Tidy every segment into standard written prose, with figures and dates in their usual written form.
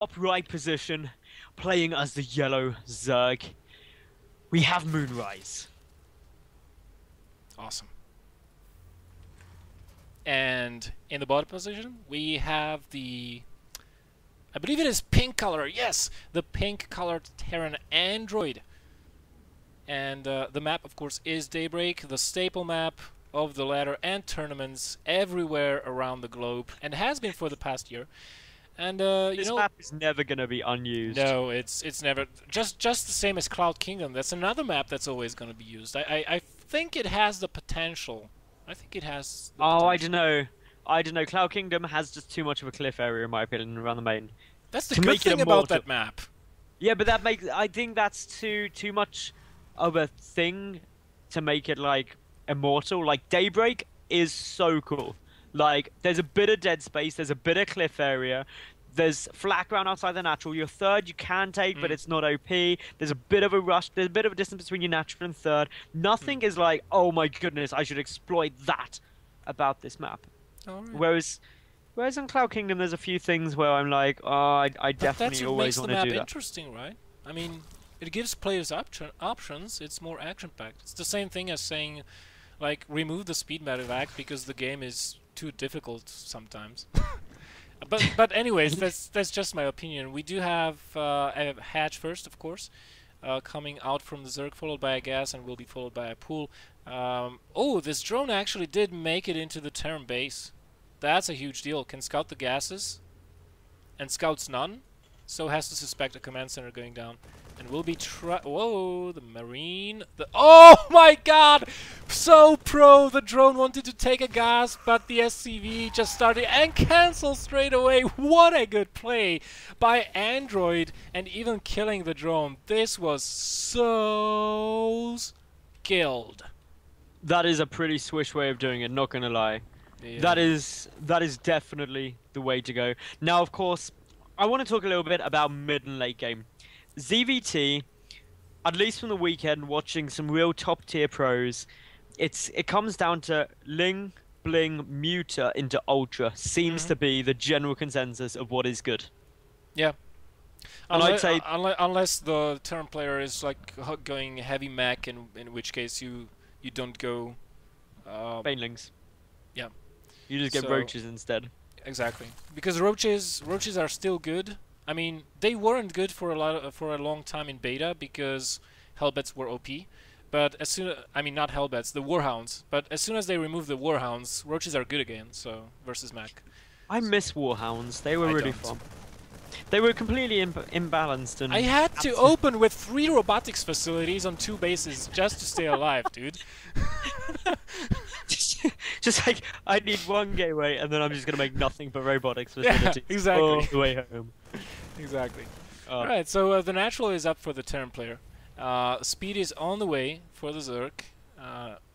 upright position, playing as the yellow Zerg, we have MoonRise. Awesome. And in the bottom position, we have the, I believe it is pink color. Yes, the pink colored Terran Android. And the map, of course, is Daybreak, the staple map of the ladder and tournaments everywhere around the globe, and has been for the past year. And you This know, map is never gonna be unused. no, it's never just the same as Cloud Kingdom. That's another map that's always going to be used. I think it has the potential. I think it has the Oh, potential. I don't know. I don't know. Cloud Kingdom has just too much of a cliff area, in my opinion, around the main. That's the To good make it thing about immortal. that map. Yeah, but that makes. I think that's too much of a thing to make it like immortal. Like Daybreak is so cool. Like there's a bit of dead space, there's a bit of cliff area, there's flat ground outside the natural. Your third you can take, but Mm. it's not OP. There's a bit of a rush. There's a bit of a distance between your natural and third. Mm. Nothing is like, oh my goodness, I should exploit that about this map. All right. Whereas in Cloud Kingdom, there's a few things where I'm like, oh, I But that's definitely what makes always the want to map do that. interesting, right? I mean, it gives players options. It's more action-packed. It's the same thing as saying, like, remove the speed medevac because the game is too difficult sometimes. But anyways, that's just my opinion. We do have a hatch first, of course, coming out from the Zerg, followed by a gas, and will be followed by a pool. Oh, this drone actually did make it into the Terran base. That's a huge deal. Can scout the gases, and scouts none, so has to suspect a command center going down. And will be whoa, the Marine. Oh my god! So pro! The drone wanted to take a gas, but the SCV just started and canceled straight away. What a good play by Android, and even killing the drone. This was so skilled. That is a pretty swish way of doing it, not gonna lie. Yeah. That is definitely the way to go. Now, of course, I want to talk a little bit about mid and late game. ZVT, at least from the weekend, watching some real top tier pros, it comes down to Ling, Bling, Muta into Ultra seems to be the general consensus of what is good. Yeah. And I'd say Unless the Terran player is like going heavy mech, in which case you don't go. Banelings. Yeah. You just get So- roaches instead. Exactly, because roaches are still good. I mean, they weren't good for a long time in beta because Hellbats were OP. But as soon I mean not Hellbats, the Warhounds. But as soon as they remove the Warhounds, roaches are good again. So versus mech. I miss Warhounds. They were I really don't. fun. They were completely imbalanced and I had to open with 3 robotics facilities on 2 bases just to stay alive, dude. just like I need one gateway, and then I'm just gonna make nothing but robotics Yeah, facilities exactly. all the way home. Exactly. Oh. Alright, so the natural is up for the Terran player. Speed is on the way for the Zerg.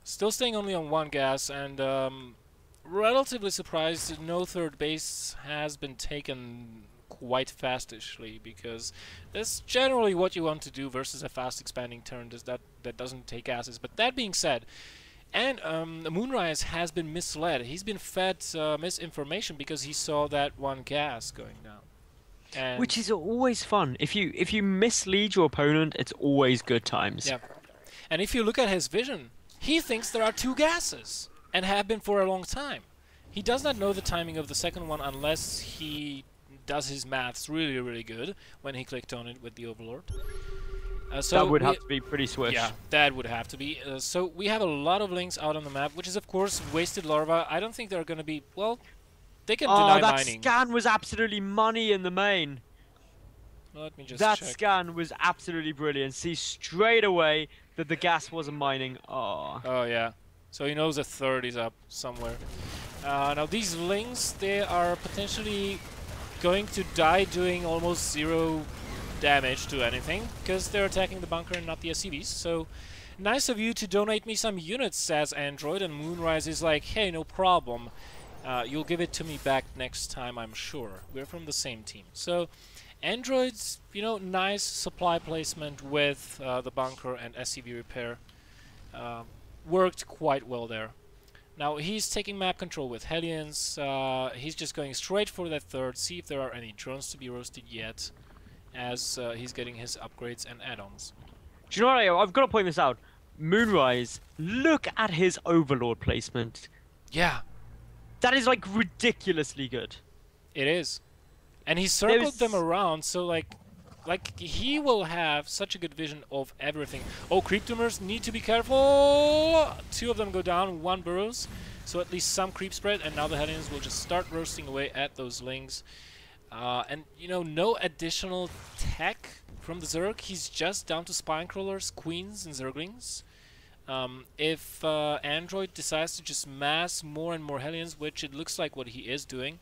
Still staying only on 1 gas, and relatively surprised that no third base has been taken quite fastishly, because that's generally what you want to do versus a fast expanding turn that doesn't take gases. But that being said, and MoonRise has been misled. He's been fed misinformation because he saw that 1 gas going down. And Which is always fun. If you mislead your opponent, it's always good times. yeah. And if you look at his vision, he thinks there are 2 gases, and have been for a long time. He does not know the timing of the second one unless he does his maths really, really good when he clicked on it with the Overlord. So that would we- have to be pretty swish. Yeah, that would have to be. So we have a lot of links out on the map, which is of course wasted larva. I don't think they're going to be, well, they can Oh, deny that mining. scan was absolutely money in the main. Let me just That check. scan was absolutely brilliant. See straight away that the gas wasn't mining. Oh. Oh yeah, so he knows a third is up somewhere. Now these links, they are potentially going to die doing almost 0 damage to anything, because they're attacking the bunker and not the SCVs. So nice of you to donate me some units, says Android, and MoonRise is like, hey, no problem. You'll give it to me back next time, I'm sure. We're from the same team. So Android's, nice supply placement with the bunker and SCV repair worked quite well there. Now he's taking map control with Hellions. He's just going straight for that third, see if there are any drones to be roasted yet, as he's getting his upgrades and add-ons. Do you know what? I've got to point this out. MoonRise, look at his Overlord placement. Yeah, That is like ridiculously good. it is. And he circled them around, so like he will have such a good vision of everything. Oh, creep doomers need to be careful. 2 of them go down, 1 burrows, so at least some creep spread. And now the Hellions will just start roasting away at those lings. And you know, no additional tech from the Zerg. He's just down to spine crawlers, queens, and Zerglings. If Android decides to just mass more and more Hellions, which it looks like what he is doing,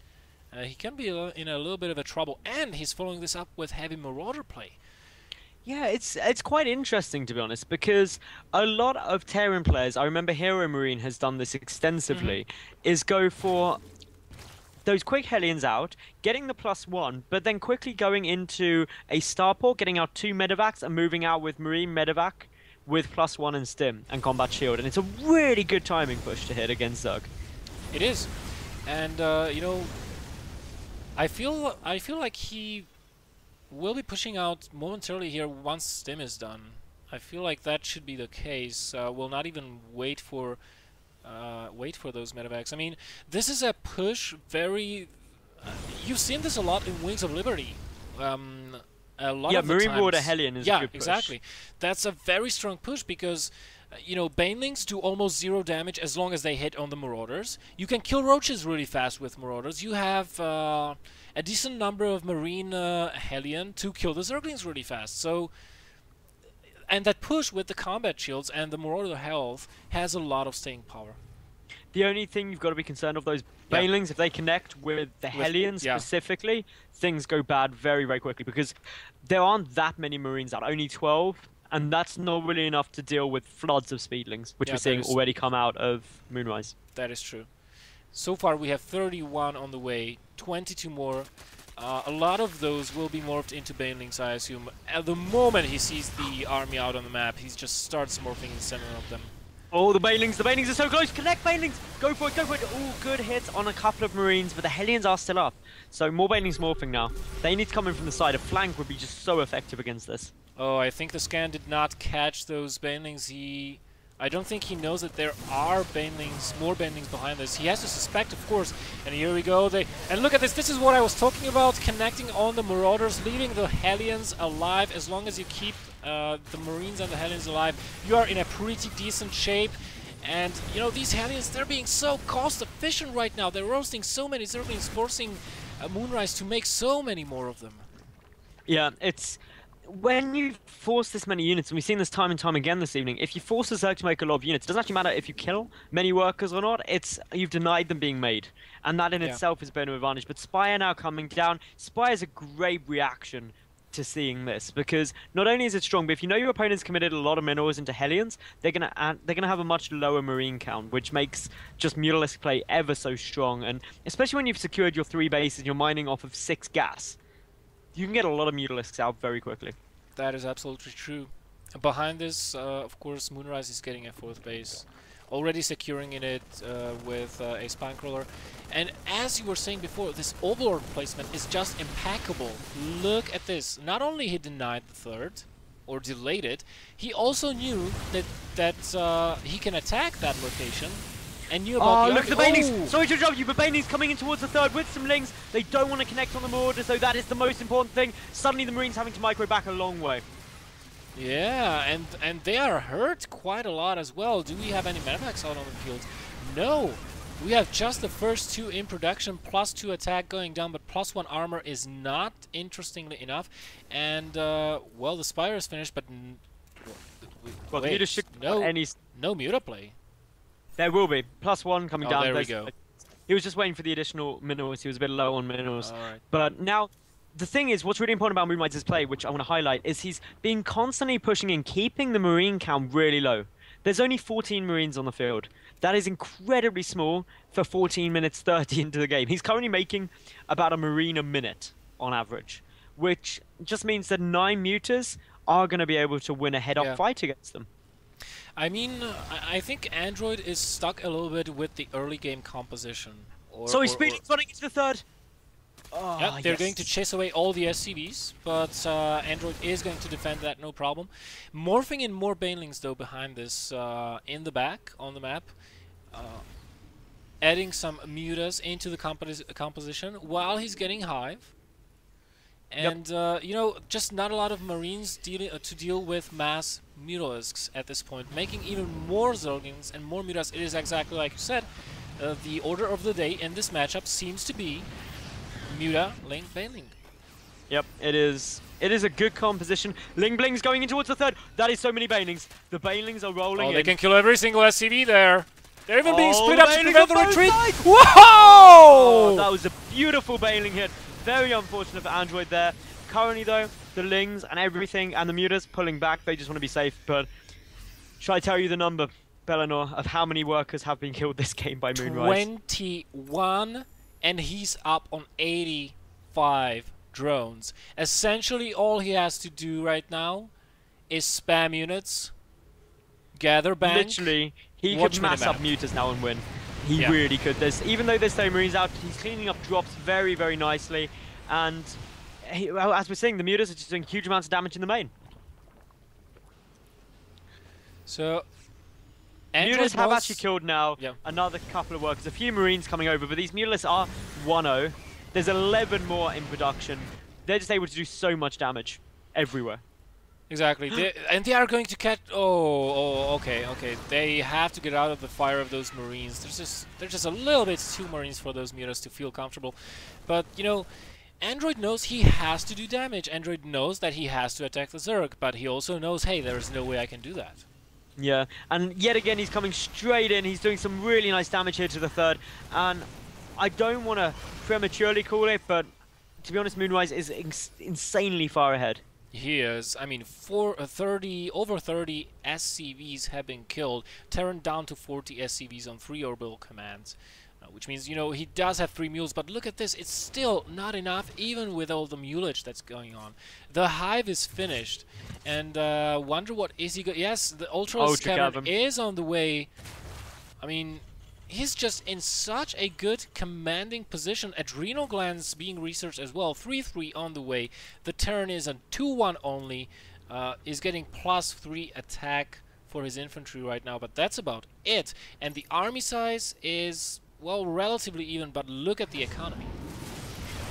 he can be in a little bit of a trouble, and he's following this up with heavy Marauder play. Yeah, it's quite interesting, to be honest, because a lot of Terran players, I remember Hero Marine has done this extensively, is go for those quick Hellions out, getting the +1, but then quickly going into a Starport, getting out 2 medevacs, and moving out with Marine medevac with +1 and Stim and Combat Shield. And it's a really good timing push to hit against Zerg. It is. And, you know, I feel like he will be pushing out momentarily here once Stim is done. I feel like that should be the case. We'll not even wait for those medevacs. I mean, this is a push very... you've seen this a lot in Wings of Liberty. A lot of the Marine times. Warder Hellion is a good push. Exactly. That's a very strong push because... you know, Banelings do almost 0 damage as long as they hit on the Marauders. You can kill Roaches really fast with Marauders. You have a decent number of Marine Hellion to kill the Zerglings really fast. So, and that push with the combat shields and the Marauder health has a lot of staying power. The only thing you've got to be concerned of, those Banelings, if they connect with the Hellions specifically, things go bad very, very quickly because there aren't that many Marines out, only 12. And that's not really enough to deal with floods of Speedlings, which we're seeing already come out of MoonRise. That is true. So far we have 31 on the way, 22 more. A lot of those will be morphed into Banelings, I assume. At the moment he sees the army out on the map, he just starts morphing in the center of them. Oh, the Banelings are so close! Connect, Banelings! Go for it, go for it! All good hits on a couple of Marines, but the Hellions are still up. So more Banelings morphing now. They need to come in from the side. A flank would be just so effective against this. Oh, I think the scan did not catch those Banelings. I don't think he knows that there are Banelings, more Banelings behind this. He has to suspect, of course. And here we go. And look at this. This is what I was talking about. Connecting on the Marauders, leaving the Hellions alive. As long as you keep the Marines and the Hellions alive, you are in a pretty decent shape. And, you know, these Hellions, they're being so cost efficient right now. They're roasting so many Zerglings, forcing MoonRise to make so many more of them. Yeah, it's... when you force this many units, and we've seen this time and time again this evening, if you force a Zerg to make a lot of units, it doesn't actually matter if you kill many workers or not, you've denied them being made. And that in itself is a bit of an advantage. But Spire now coming down. Spire is a great reaction to seeing this, because not only is it strong, but if you know your opponent's committed a lot of minerals into Hellions, they're gonna have a much lower Marine count, which makes just Mutalisk play ever so strong. And especially when you've secured your 3 bases and you're mining off of 6 gas, you can get a lot of Mutalisks out very quickly. That is absolutely true. Behind this, of course, MoonRise is getting a 4th base. Already securing in it with a Spinecrawler. And as you were saying before, this Overlord placement is just impeccable. Look at this. Not only he denied the 3rd, or delayed it, he also knew that he can attack that location. And knew about look at the Banelings! Sorry to interrupt you, but Banelings coming in towards the 3rd with some Lings. They don't want to connect on the Marauders, so that is the most important thing. Suddenly the Marines having to micro back a long way. Yeah, and they are hurt quite a lot as well. Do we have any medevacs out on the field? No! We have just the first 2 in production, +2 attack going down, but +1 armor is not, interestingly enough. And, well, the Spire is finished, but... well, wait, no Mutaplay. There will be. +1 coming down. There we go. He was just waiting for the additional minerals. He was a bit low on minerals. Right. But now, the thing is, what's really important about MoonRise's play, which I want to highlight, is he's been constantly pushing in, keeping the Marine count really low. There's only 14 Marines on the field. That is incredibly small for 14 minutes 30 into the game. He's currently making about a Marine a minute on average, which just means that 9 Mutas are going to be able to win a head-up fight against them. I mean, I think Android is stuck a little bit with the early game composition. So he's speeding, running into the third. Yeah, they're going to chase away all the SCVs, but Android is going to defend that, no problem. Morphing in more banelings, though, behind this, in the back, on the map. Adding some mutas into the composition while he's getting Hive. And, you know, just not a lot of Marines to deal with mass Mutalisks at this point, making even more Zerglings and more Mutas. It is exactly like you said. The order of the day in this matchup seems to be Muta, Ling, Baneling. Yep, it is. It is a good composition. Ling Bling's going in towards the third. That is so many Banelings. The Banelings are rolling in. They can kill every single SCV there. They're even being split the up to prevent the retreat. Sides. Whoa! Oh, that was a beautiful Baneling hit. Very unfortunate for Android there. Currently, though, the Lings and everything and the Mutas pulling back. They just want to be safe. But should I tell you the number, Bellinor, of how many workers have been killed this game by MoonRise? 21, and he's up on 85 drones. Essentially, all he has to do right now is spam units, gather bank. Literally, he could mass up Mutas now and win. He really could. Even though there's no Marines out, he's cleaning up drops very, very nicely. And well, as we're seeing, the Mutas are just doing huge amounts of damage in the main. So, Mutas have actually killed now another couple of workers. A few Marines coming over, but these Mutalisks are 1-0. There's 11 more in production. They're just able to do so much damage everywhere. Exactly. And they are going to catch... Oh, okay. They have to get out of the fire of those Marines. There's just a little bit too Marines for those Mutas to feel comfortable. But, you know, Android knows he has to do damage. Android knows that he has to attack the Zerg, but he also knows, hey, there is no way I can do that. Yeah, and yet again he's coming straight in. He's doing some really nice damage here to the third. And I don't want to prematurely call it, but to be honest, MoonRise is insanely far ahead. He is. I mean, over 30 SCVs have been killed, Terran down to 40 SCVs on 3 orbital commands. Which means, you know, he does have 3 mules, but look at this, it's still not enough, even with all the mulage that's going on. The Hive is finished, and wonder what is he yes, the Ultra Scatter is on the way. I mean, he's just in such a good commanding position. Adrenal glands being researched as well, 3-3 on the way. The Terran is on 2-1 only, is getting +3 attack for his infantry right now, but that's about it. And the army size is... well, relatively even, but look at the economy.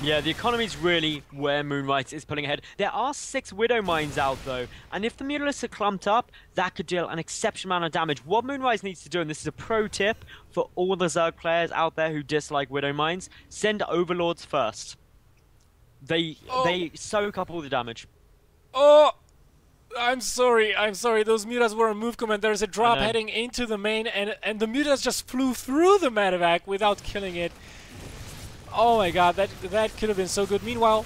Yeah, the economy's really where MoonRise is pulling ahead. There are 6 Widow Mines out, though, and if the Mutalisks are clumped up, that could deal an exceptional amount of damage. What MoonRise needs to do, and this is a pro tip for all the Zerg players out there who dislike Widow Mines, send Overlords first. They soak up all the damage. Oh! I'm sorry, those Mutas were on move command. There's a drop heading into the main, and the Mutas just flew through the medevac without killing it. Oh my god, that could have been so good. Meanwhile,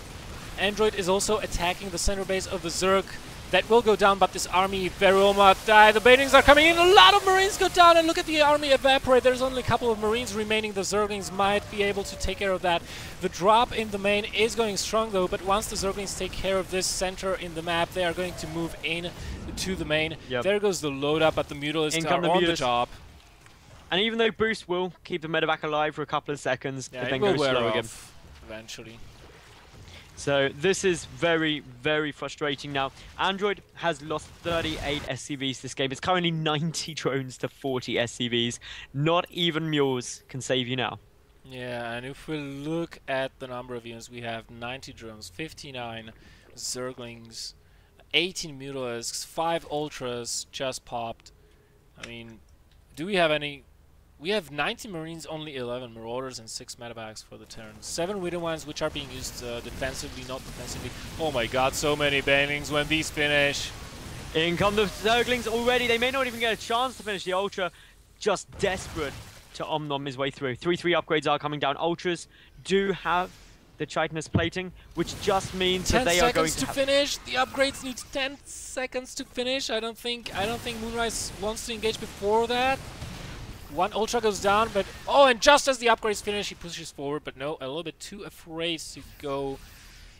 Android is also attacking the center base of the Zerg. That will go down, but this army very will not die. The Banelings are coming in, a lot of Marines go down, and look at the army evaporate. There's only a couple of Marines remaining. The Zerglings might be able to take care of that. The drop in the main is going strong though, but once the Zerglings take care of this center in the map, they are going to move in to the main. There goes the load up, but the Mutalisks are on the job. And even though Boost will keep the medevac alive for a couple of seconds, it then goes slow again. Eventually. So this is very, very frustrating now. Android has lost 38 SCVs this game. It's currently 90 drones to 40 SCVs. Not even mules can save you now. Yeah, and if we look at the number of units, we have 90 drones, 59 Zerglings, 18 Mutalisks, 5 Ultras just popped. I mean, do we have any... We have 90 Marines, only 11 Marauders, and 6 medevacs for the Terran. 7 Widow Mines, which are being used defensively, not defensively. Oh my god, so many Banelings when these finish. In come the Zerglings already. They may not even get a chance to finish. The Ultra just desperate to Om-Nom his way through. 3-3 upgrades are coming down. Ultras do have the chitinous plating, which just means that they are going to finish. The upgrades need 10 seconds to finish. I don't think MoonRise wants to engage before that. One Ultra goes down, but and just as the upgrades finish, he pushes forward, but no, a little bit too afraid to go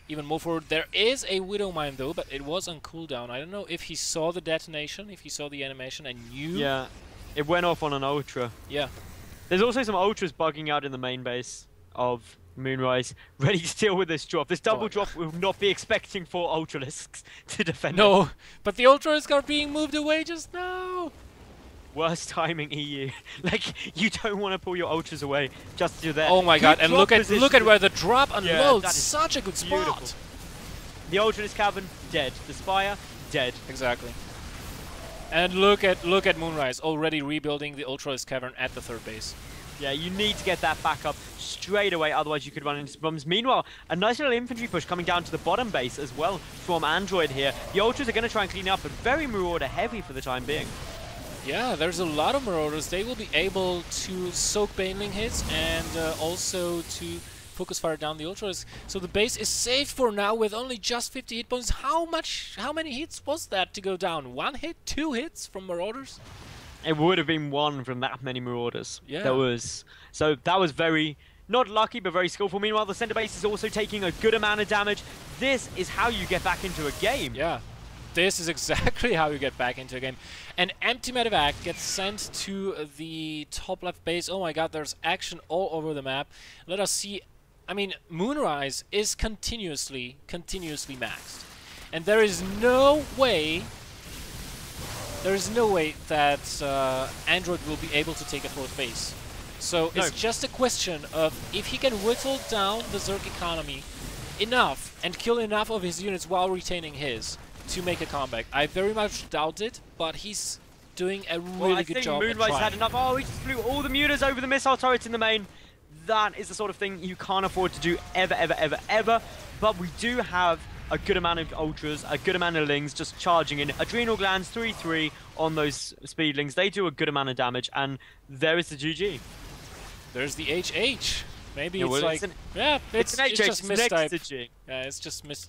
even more forward. There is a Widow Mine though, but it was on cooldown. I don't know if he saw the detonation, if he saw the animation and knew. Yeah, it went off on an Ultra. Yeah. There's also some Ultras bugging out in the main base of MoonRise, ready to deal with this drop. This double drop will not be expecting 4 Ultralisks to defend No, it. but the Ultras are being moved away just now. Worst timing, EU. Like, you don't want to pull your Ultras away just to do that. Oh my god, and look at where the drop unloads. that is Such a good spot. beautiful. The Ultralist Cavern, dead. The Spire, dead. Exactly. And look at MoonRise already rebuilding the Ultralist Cavern at the 3rd base. Yeah, you need to get that back up straight away, otherwise you could run into problems. Meanwhile, a nice little infantry push coming down to the bottom base as well from Android here. The Ultras are going to try and clean up, but very Marauder heavy for the time being. Yeah, there's a lot of Marauders. They will be able to soak Baneling hits and also to focus fire down the Ultras. So the base is safe for now with only just 50 hit points. How many hits was that to go down? 1 hit? 2 hits from Marauders? It would have been 1 from that many Marauders. Yeah. So that was very, not lucky, but very skillful. Meanwhile, the center base is also taking a good amount of damage. This is how you get back into a game. Yeah. This is exactly how you get back into a game. An empty medevac gets sent to the top left base. Oh my god, there's action all over the map. Let us see. I mean, MoonRise is continuously maxed. And there is no way that Android will be able to take a 4th base. So it's just a question of if he can whittle down the Zerg economy enough and kill enough of his units while retaining his to make a comeback. I very much doubt it, but he's doing a really good job. I think MoonRise had enough. Oh, he just flew all the mutas over the missile turrets in the main. That is the sort of thing you can't afford to do ever. But we do have a good amount of Ultras, a good amount of Lings just charging in. Adrenal Glands 3-3 on those Speedlings. They do a good amount of damage, and there is the GG. There's the HH. Maybe Yeah, it's well, like... it's an HH, just mistype. next to G. Yeah, it's just mistype.